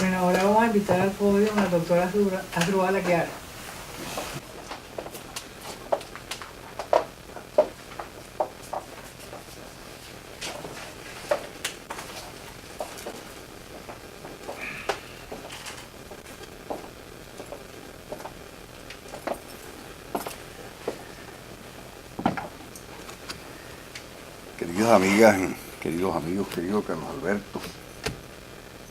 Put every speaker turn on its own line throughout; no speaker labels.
Bueno, ahora vamos a invitar al podio a la doctora Asdrúbal Aguiar.
Queridas amigas, queridos amigos, querido Carlos Alberto,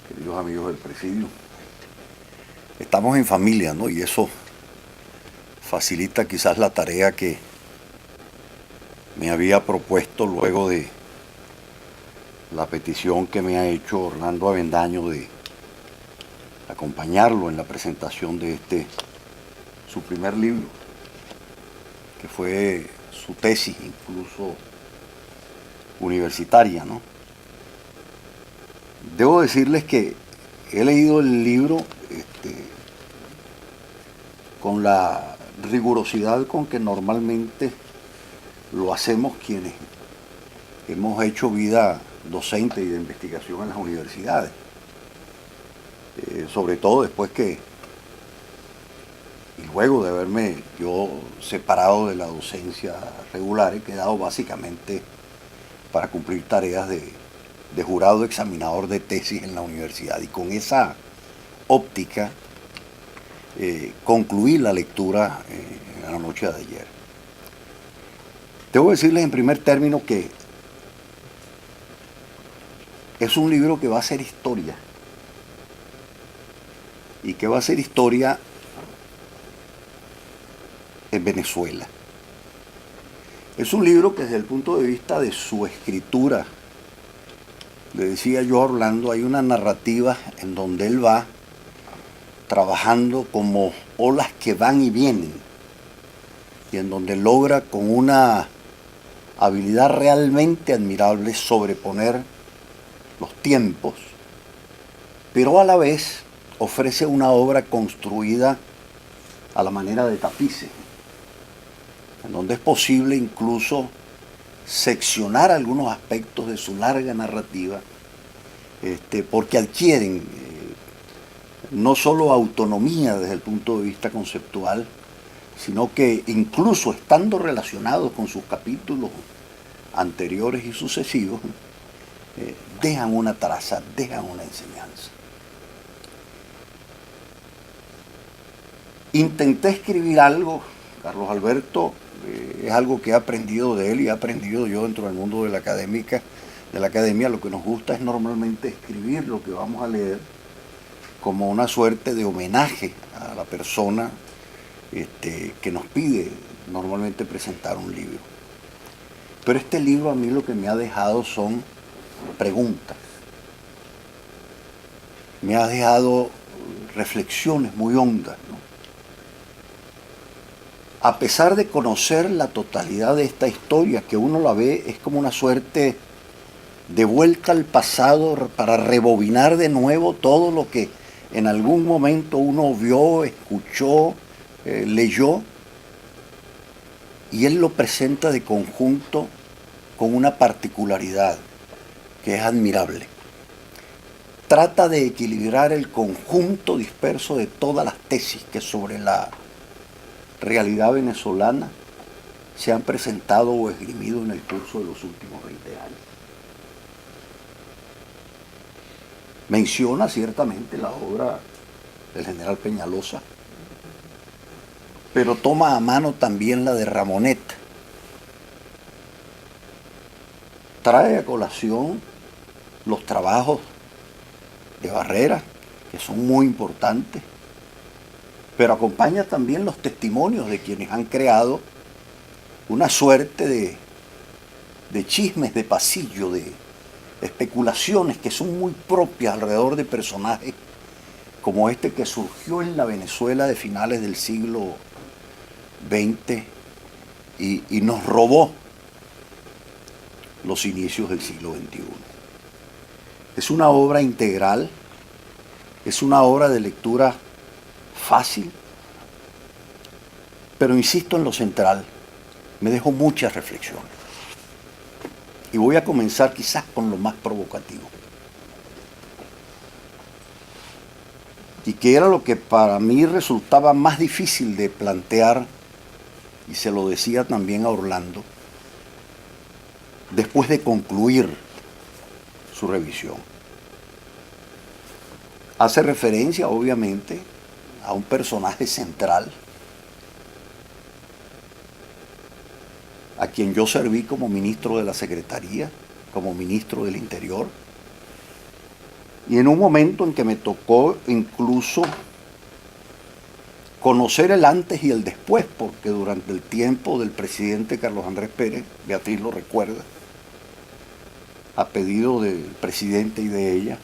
queridos amigos del presidio, estamos en familia, ¿no? Y eso facilita quizás la tarea que me había propuesto luego de la petición que me ha hecho Orlando Avendaño de acompañarlo en la presentación de su primer libro, que fue su tesis incluso universitaria, ¿no? Debo decirles que he leído el libro con la rigurosidad con que normalmente lo hacemos quienes hemos hecho vida docente y de investigación en las universidades. Sobre todo después y luego de haberme yo separado de la docencia regular, he quedado básicamente para cumplir tareas de jurado examinador de tesis en la universidad. Y con esa óptica concluí la lectura en la noche de ayer. Debo decirles en primer término que es un libro que va a ser historia. Y que va a ser historia en Venezuela. Es un libro que desde el punto de vista de su escritura, le decía yo a Orlando, hay una narrativa en donde él va trabajando como olas que van y vienen, y en donde logra con una habilidad realmente admirable sobreponer los tiempos, pero a la vez ofrece una obra construida a la manera de tapices, en donde es posible incluso seccionar algunos aspectos de su larga narrativa, porque adquieren no solo autonomía desde el punto de vista conceptual, sino que incluso estando relacionados con sus capítulos anteriores y sucesivos, dejan una traza, dejan una enseñanza. Intenté escribir algo, Carlos Alberto, es algo que he aprendido de él y he aprendido yo dentro del mundo de la academia. Lo que nos gusta es normalmente escribir lo que vamos a leer como una suerte de homenaje a la persona que nos pide normalmente presentar un libro. Pero este libro a mí lo que me ha dejado son preguntas. Me ha dejado reflexiones muy hondas, ¿no? A pesar de conocer la totalidad de esta historia, que uno la ve, es como una suerte de vuelta al pasado para rebobinar de nuevo todo lo que en algún momento uno vio, escuchó, leyó, y él lo presenta de conjunto con una particularidad que es admirable. Trata de equilibrar el conjunto disperso de todas las tesis que sobre la realidad venezolana se han presentado o esgrimido en el curso de los últimos 20 años. Menciona ciertamente la obra del general Peñalosa, pero toma a mano también la de Ramonet. Trae a colación los trabajos de Barrera, que son muy importantes, pero acompaña también los testimonios de quienes han creado una suerte de chismes de pasillo, de especulaciones que son muy propias alrededor de personajes como este que surgió en la Venezuela de finales del siglo XX y nos robó los inicios del siglo XXI. Es una obra integral, es una obra de lectura fácil, pero insisto en lo central, me dejó muchas reflexiones. Y voy a comenzar quizás con lo más provocativo. y que era lo que para mí resultaba más difícil de plantear, y se lo decía también a Orlando, después de concluir su revisión. Hace referencia, obviamente, a un personaje central, a quien yo serví como ministro de la Secretaría, como ministro del Interior, y en un momento en que me tocó incluso conocer el antes y el después, porque durante el tiempo del presidente Carlos Andrés Pérez, Beatriz lo recuerda, a pedido del presidente y de ella,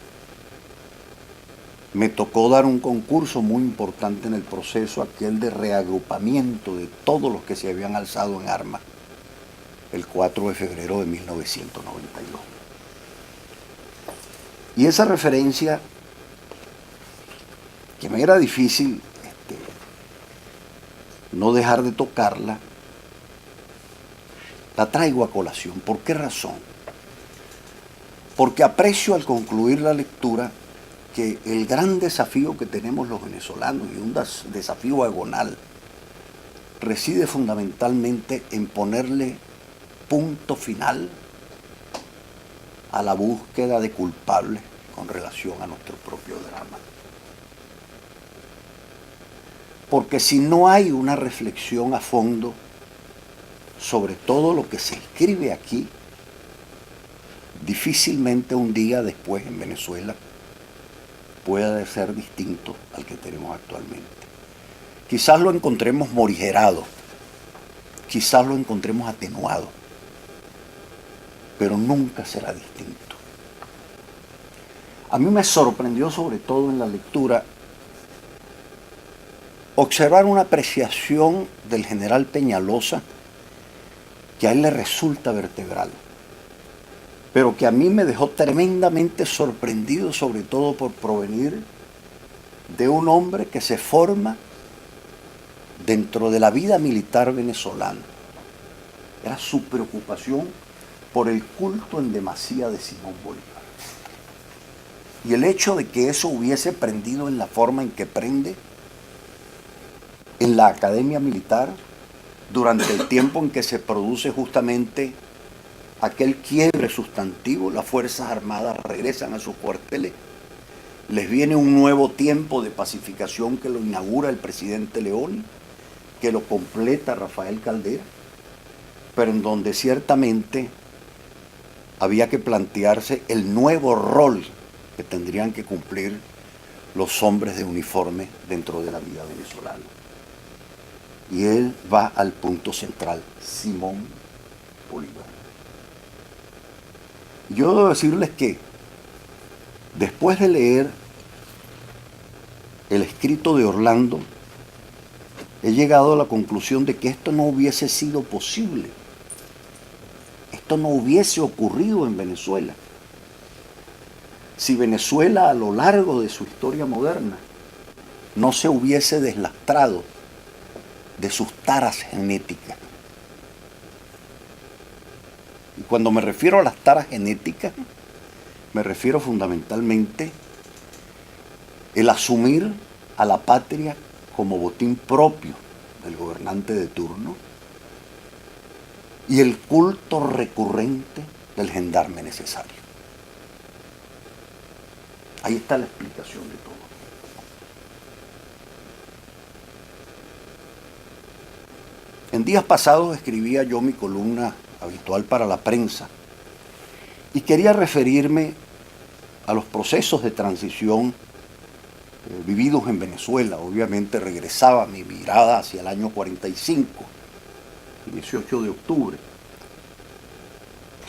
me tocó dar un concurso muy importante en el proceso, aquel de reagrupamiento de todos los que se habían alzado en armas el 4 de febrero de 1992. Y esa referencia, que me era difícil no dejar de tocarla, la traigo a colación. ¿Por qué razón? Porque aprecio al concluir la lectura que el gran desafío que tenemos los venezolanos, y un desafío agonal, reside fundamentalmente en ponerle punto final a la búsqueda de culpables con relación a nuestro propio drama. Porque si no hay una reflexión a fondo sobre todo lo que se escribe aquí, difícilmente un día después en Venezuela pueda ser distinto al que tenemos actualmente. Quizás lo encontremos morigerado, quizás lo encontremos atenuado, pero nunca será distinto. A mí me sorprendió, sobre todo en la lectura, observar una apreciación del general Peñalosa que a él le resulta vertebral, pero que a mí me dejó tremendamente sorprendido, sobre todo por provenir de un hombre que se forma dentro de la vida militar venezolana. Era su preocupación por el culto en demasía de Simón Bolívar. Y el hecho de que eso hubiese prendido en la forma en que prende en la academia militar, durante el tiempo en que se produce justamente aquel quiebre sustantivo, las Fuerzas Armadas regresan a sus cuarteles, les viene un nuevo tiempo de pacificación que lo inaugura el presidente Leoni, que lo completa Rafael Caldera, pero en donde ciertamente había que plantearse el nuevo rol que tendrían que cumplir los hombres de uniforme dentro de la vida venezolana. Y él va al punto central, Simón Bolívar. Yo debo decirles que después de leer el escrito de Orlando, he llegado a la conclusión de que esto no hubiese sido posible. Esto no hubiese ocurrido en Venezuela. Si Venezuela a lo largo de su historia moderna no se hubiese deslastrado de sus taras genéticas. Y cuando me refiero a las taras genéticas, me refiero fundamentalmente el asumir a la patria como botín propio del gobernante de turno y el culto recurrente del gendarme necesario. Ahí está la explicación de todo. En días pasados escribía yo mi columna habitual para la prensa y quería referirme a los procesos de transición vividos en Venezuela. Obviamente regresaba mi mirada hacia el año 45, el 18 de octubre.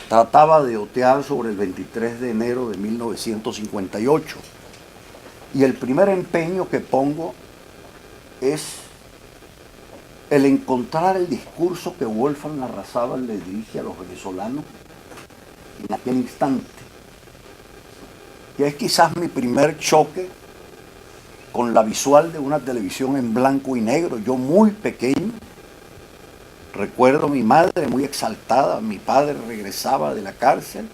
Trataba de otear sobre el 23 de enero de 1958 y el primer empeño que pongo es el encontrar el discurso que Wolfgang Larrazábal le dirige a los venezolanos en aquel instante, que es quizás mi primer choque con la visual de una televisión en blanco y negro. Yo muy pequeño, recuerdo a mi madre muy exaltada, mi padre regresaba de la cárcel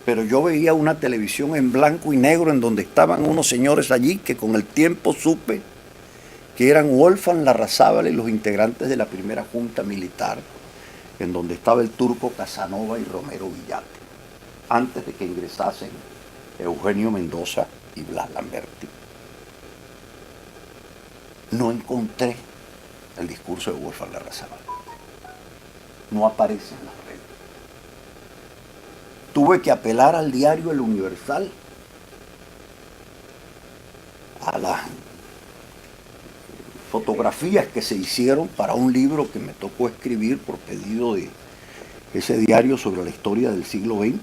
pero yo veía una televisión en blanco y negro en donde estaban unos señores allí que con el tiempo supe que eran Wolfgang Larrazábal y los integrantes de la primera junta militar, en donde estaba el turco Casanova y Romero Villate, antes de que ingresasen Eugenio Mendoza y Blas Lamberti. No encontré el discurso de Wolfgang Larrazábal. No aparece en las redes. Tuve que apelar al diario El Universal, a las fotografías que se hicieron para un libro que me tocó escribir por pedido de ese diario sobre la historia del siglo XX.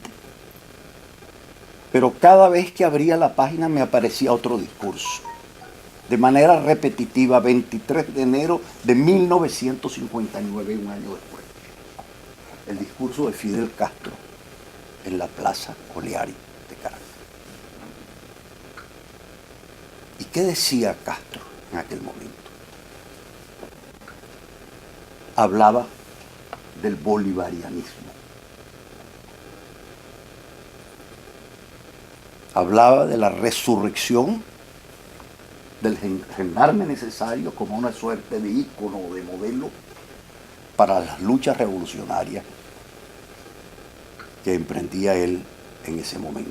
Pero cada vez que abría la página me aparecía otro discurso, de manera repetitiva, 23 de enero de 1959, un año después. El discurso de Fidel Castro en la Plaza Oleari de Caracas. ¿Y qué decía Castro en aquel momento? Hablaba del bolivarianismo. Hablaba de la resurrección del gendarme necesario como una suerte de ícono o de modelo para las luchas revolucionarias que emprendía él en ese momento.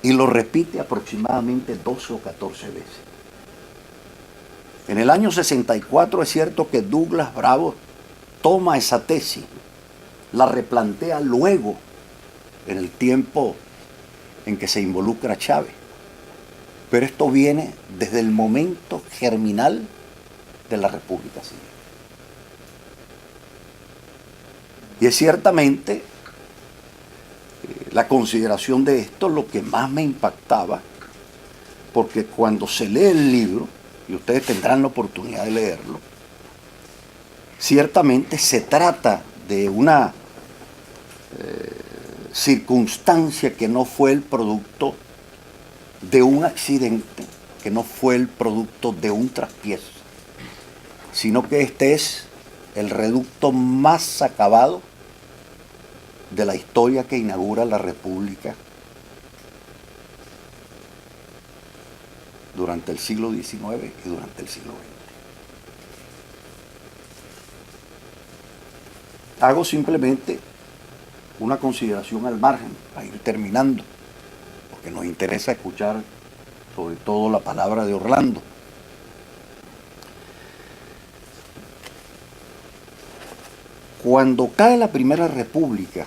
Y lo repite aproximadamente 12 o 14 veces. En el año 64 es cierto que Douglas Bravo toma esa tesis, la replantea luego en el tiempo en que se involucra Chávez. Pero esto viene desde el momento germinal de la República Civil. Y es ciertamente la consideración de esto lo que más me impactaba, porque cuando se lee el libro, y ustedes tendrán la oportunidad de leerlo, ciertamente se trata de una circunstancia que no fue el producto de un accidente, que no fue el producto de un traspiés, sino que este es el reducto más acabado de la historia que inaugura la República durante el siglo XIX y durante el siglo XX. Hago simplemente una consideración al margen, para ir terminando, porque nos interesa escuchar sobre todo la palabra de Orlando. Cuando cae la Primera República,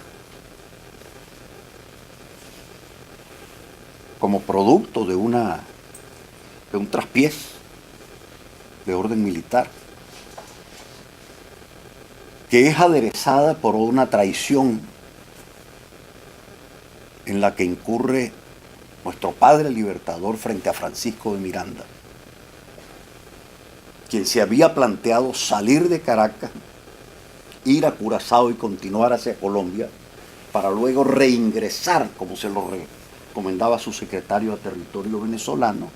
como producto de un traspiés de orden militar, que es aderezada por una traición en la que incurre nuestro padre libertador frente a Francisco de Miranda, quien se había planteado salir de Caracas, ir a Curazao y continuar hacia Colombia, para luego reingresar, como se lo recomendaba su secretario a territorio venezolano.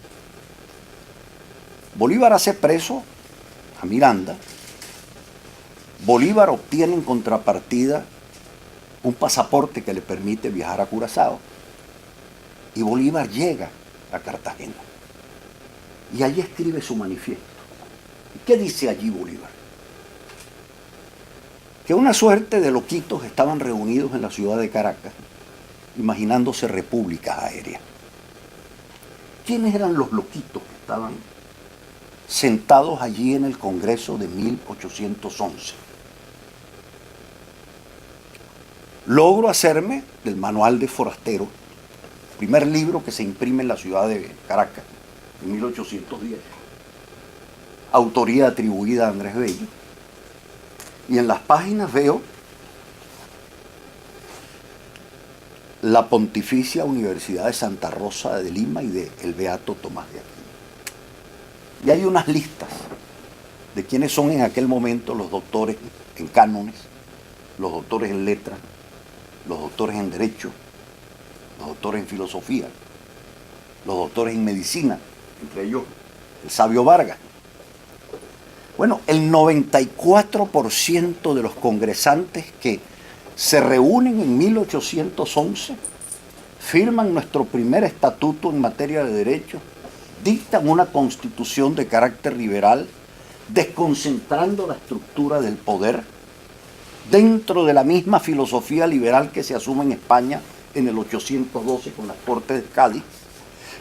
Bolívar hace preso a Miranda. Bolívar obtiene en contrapartida un pasaporte que le permite viajar a Curazao. Y Bolívar llega a Cartagena. Y allí escribe su manifiesto. ¿Y qué dice allí Bolívar? Que una suerte de loquitos estaban reunidos en la ciudad de Caracas, imaginándose repúblicas aéreas. ¿Quiénes eran los loquitos que estaban sentados allí en el Congreso de 1811? Logro hacerme del Manual de Forastero, primer libro que se imprime en la ciudad de Caracas, en 1810, autoría atribuida a Andrés Bello, y en las páginas veo la Pontificia Universidad de Santa Rosa de Lima y de el Beato Tomás de Aquino. Y hay unas listas de quiénes son en aquel momento los doctores en cánones, los doctores en letras, los doctores en derecho, los doctores en filosofía, los doctores en medicina, entre ellos el sabio Vargas. Bueno, el 94% de los congresantes que se reúnen en 1811, firman nuestro primer estatuto en materia de derechos, dictan una constitución de carácter liberal, desconcentrando la estructura del poder dentro de la misma filosofía liberal que se asume en España en el 812 con las Cortes de Cádiz,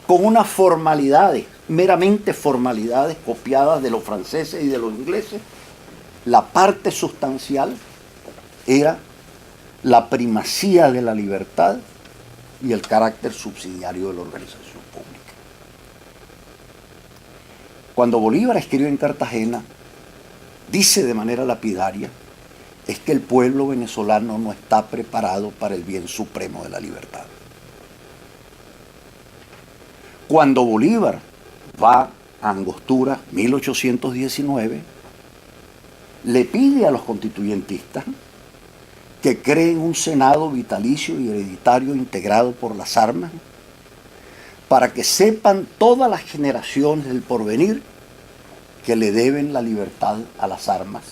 con unas formalidades, meramente formalidades copiadas de los franceses y de los ingleses. La parte sustancial era la primacía de la libertad y el carácter subsidiario de la organización pública. Cuando Bolívar escribió en Cartagena, dice de manera lapidaria, es que el pueblo venezolano no está preparado para el bien supremo de la libertad. Cuando Bolívar va a Angostura, 1819, le pide a los constituyentistas que creen un Senado vitalicio y hereditario integrado por las armas, para que sepan todas las generaciones del porvenir que le deben la libertad a las armas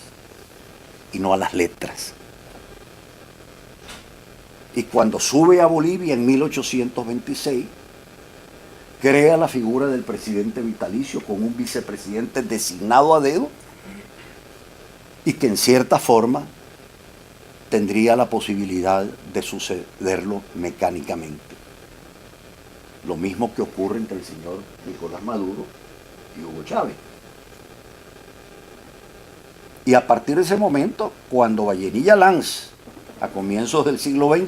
y no a las letras. Y cuando sube a Bolivia en 1826, crea la figura del presidente vitalicio con un vicepresidente designado a dedo y que en cierta forma tendría la posibilidad de sucederlo mecánicamente. Lo mismo que ocurre entre el señor Nicolás Maduro y Hugo Chávez. Y a partir de ese momento, cuando Vallenilla Lanz, a comienzos del siglo XX,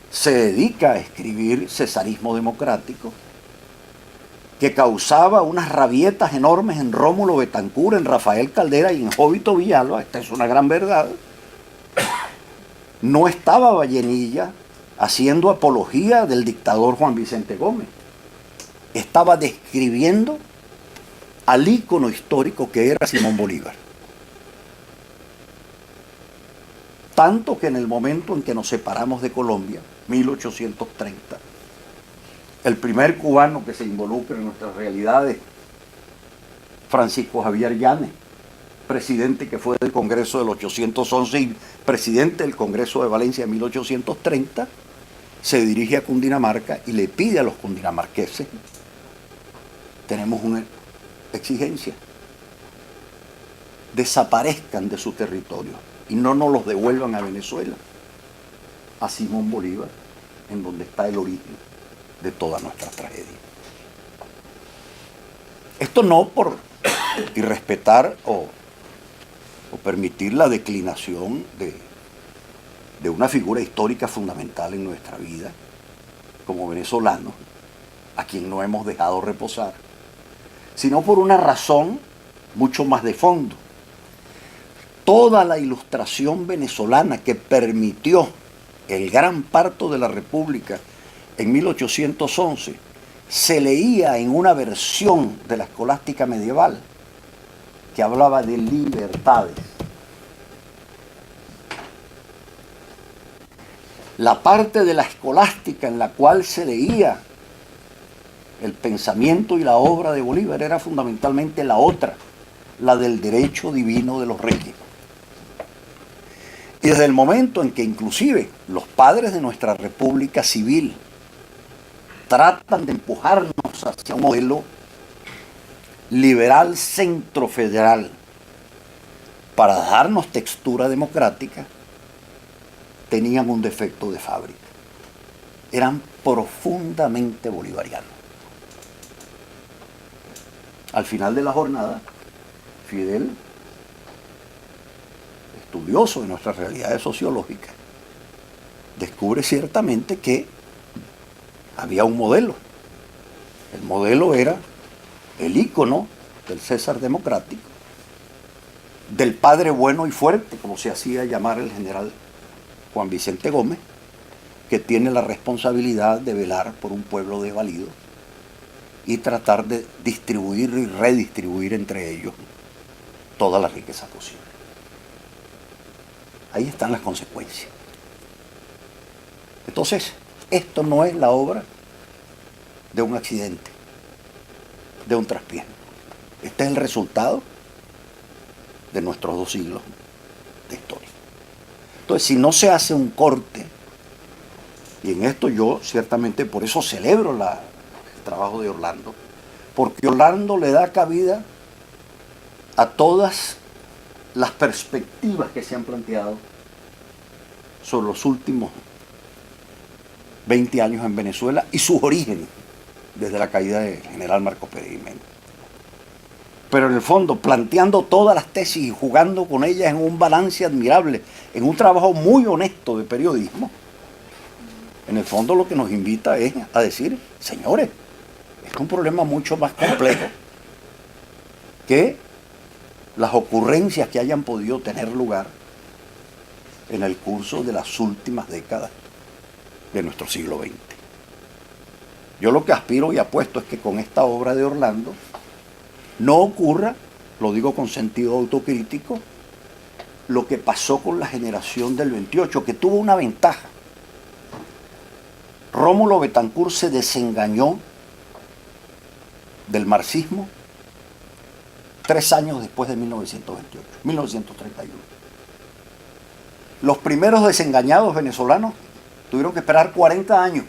se dedica a escribir Cesarismo Democrático, que causaba unas rabietas enormes en Rómulo Betancourt, en Rafael Caldera y en Jóbito Villalba, esta es una gran verdad, no estaba Vallenilla haciendo apología del dictador Juan Vicente Gómez, estaba describiendo al ícono histórico que era Simón Bolívar. Tanto que en el momento en que nos separamos de Colombia, 1830, el primer cubano que se involucra en nuestras realidades, Francisco Javier Llanes, presidente que fue del Congreso del 811 y presidente del Congreso de Valencia en 1830, se dirige a Cundinamarca y le pide a los cundinamarqueses, tenemos una exigencia, desaparezcan de su territorio y no nos los devuelvan a Venezuela, a Simón Bolívar, en donde está el origen de toda nuestra tragedia. Esto no por irrespetar o permitir la declinación de una figura histórica fundamental en nuestra vida, como venezolanos, a quien no hemos dejado reposar, sino por una razón mucho más de fondo. Toda la ilustración venezolana que permitió el gran parto de la República en 1811 se leía en una versión de la escolástica medieval que hablaba de libertades. La parte de la escolástica en la cual se leía el pensamiento y la obra de Bolívar era fundamentalmente la otra, la del derecho divino de los reyes. Y desde el momento en que inclusive los padres de nuestra República Civil tratan de empujarnos hacia un modelo liberal centrofederal para darnos textura democrática, tenían un defecto de fábrica. Eran profundamente bolivarianos. Al final de la jornada, Fidel, estudioso de nuestras realidades sociológicas, descubre ciertamente que había un modelo. El modelo era el ícono del César democrático, del padre bueno y fuerte, como se hacía llamar el general Juan Vicente Gómez, que tiene la responsabilidad de velar por un pueblo desvalido y tratar de distribuir y redistribuir entre ellos toda la riqueza posible. Ahí están las consecuencias. Entonces, esto no es la obra de un accidente, de un traspié. Este es el resultado de nuestros 2 siglos de historia. Entonces, si no se hace un corte, y en esto yo ciertamente por eso celebro el trabajo de Orlando, porque Orlando le da cabida a todas las perspectivas que se han planteado sobre los últimos 20 años en Venezuela y sus orígenes desde la caída del general Marcos Pérez Jiménez. Pero en el fondo, planteando todas las tesis y jugando con ellas en un balance admirable, en un trabajo muy honesto de periodismo, en el fondo lo que nos invita es a decir, señores, es un problema mucho más complejo que las ocurrencias que hayan podido tener lugar en el curso de las últimas décadas de nuestro siglo XX. Yo lo que aspiro y apuesto es que con esta obra de Orlando no ocurra, lo digo con sentido autocrítico, lo que pasó con la generación del 28, que tuvo una ventaja. Rómulo Betancourt se desengañó del marxismo 3 años después de 1931. Los primeros desengañados venezolanos tuvieron que esperar 40 años,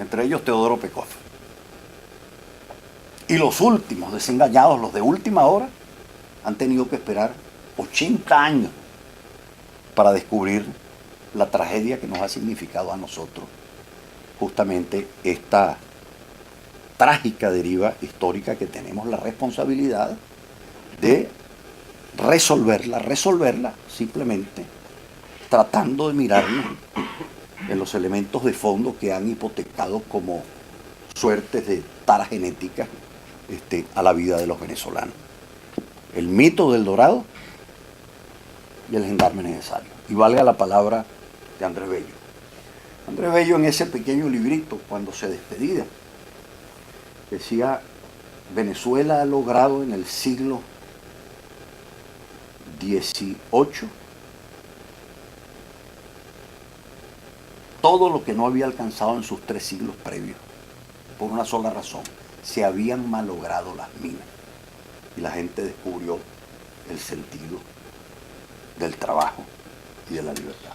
entre ellos Teodoro Pekov. Y los últimos desengañados, los de última hora, han tenido que esperar 80 años para descubrir la tragedia que nos ha significado a nosotros justamente esta trágica deriva histórica que tenemos la responsabilidad de resolverla simplemente tratando de mirarnos en los elementos de fondo que han hipotecado como suertes de tara genética a la vida de los venezolanos. El mito del Dorado y el gendarme necesario. Y valga la palabra de Andrés Bello. Andrés Bello en ese pequeño librito, cuando se despedía, decía, Venezuela ha logrado en el siglo XVIII todo lo que no había alcanzado en sus 3 siglos previos, por una sola razón: se habían malogrado las minas y la gente descubrió el sentido del trabajo y de la libertad.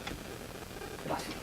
Gracias.